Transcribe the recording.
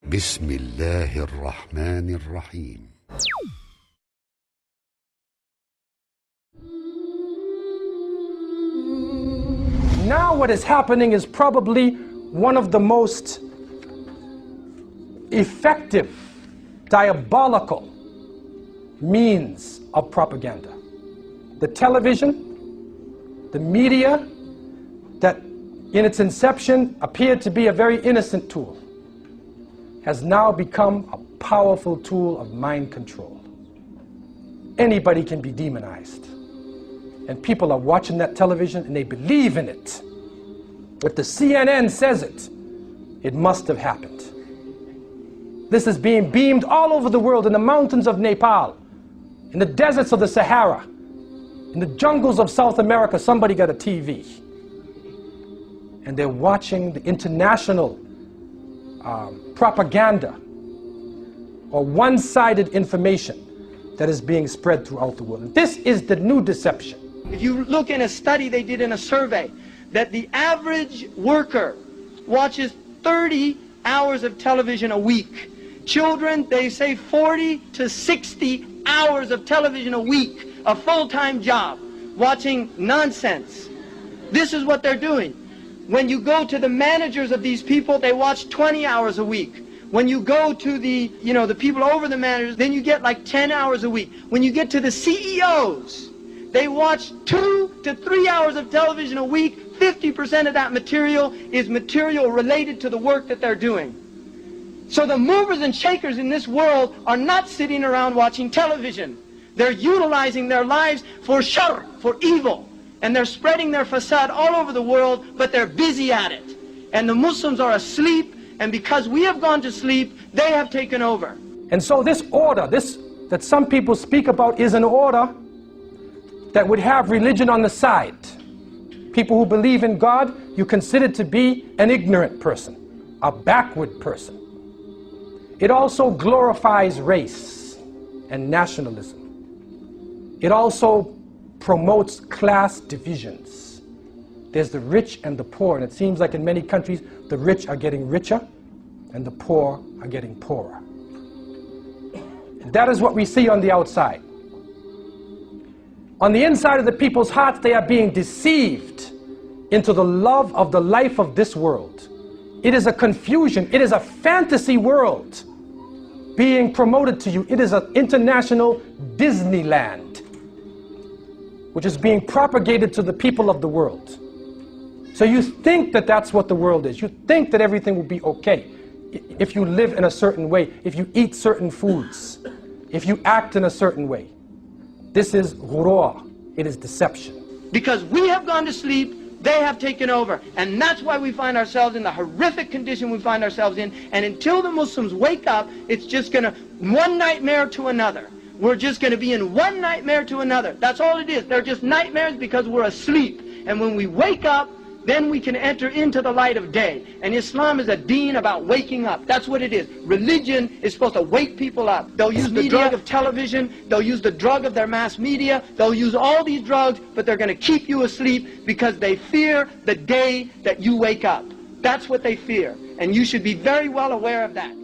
بسم الله الرحمن الرحيم. Now what is happening is probably one of the most effective, diabolical means of propaganda. The television, the media, that in its inception appeared to be a very innocent tool, has now become a powerful tool of mind control. Anybody can be demonized. And people are watching that television and they believe in it. If the CNN says it, it must have happened. This is being beamed all over the world, in the mountains of Nepal, in the deserts of the Sahara, in the jungles of South America. Somebody got a TV. And they're watching the international propaganda or one-sided information that is being spread throughout the world. And this is the new deception. If you look in a study they did in a survey, that the average worker watches 30 hours of television a week. Children, they say 40 to 60 hours of television a week, a full-time job, watching nonsense. This is what they're doing. When you go to the managers of these people, they watch 20 hours a week. When you go to the, the people over the managers, then you get like 10 hours a week. When you get to the CEOs, they watch 2 to 3 hours of television a week. 50% of that material is material related to the work that they're doing. So the movers and shakers in this world are not sitting around watching television. They're utilizing their lives for shar, for evil. And they're spreading their facade all over the world, but they're busy at it. And the Muslims are asleep, and because we have gone to sleep, they have taken over. And so this order, that some people speak about, is an order that would have religion on the side. People who believe in God, you consider to be an ignorant person, a backward person. It also glorifies race and nationalism. It also promotes class divisions. There's the rich and the poor, and it seems like in many countries the rich are getting richer and the poor are getting poorer. And that is what we see on the outside. On the inside of the people's hearts, they are being deceived into the love of the life of this world. It is a confusion. It is a fantasy world being promoted to you. It is an international Disneyland, which is being propagated to the people of the world. So you think that that's what the world is. You think that everything will be okay if you live in a certain way, if you eat certain foods, if you act in a certain way. This is ghurur. It is deception. Because we have gone to sleep, they have taken over. And that's why we find ourselves in the horrific condition we find ourselves in. And until the Muslims wake up, it's just going to, one nightmare to another. We're just going to be in one nightmare to another. That's all it is. They're just nightmares because we're asleep. And when we wake up, then we can enter into the light of day. And Islam is a deen about waking up. That's what it is. Religion is supposed to wake people up. They'll use the drug of television. They'll use the drug of their mass media. They'll use all these drugs, but they're going to keep you asleep because they fear the day that you wake up. That's what they fear. And you should be very well aware of that.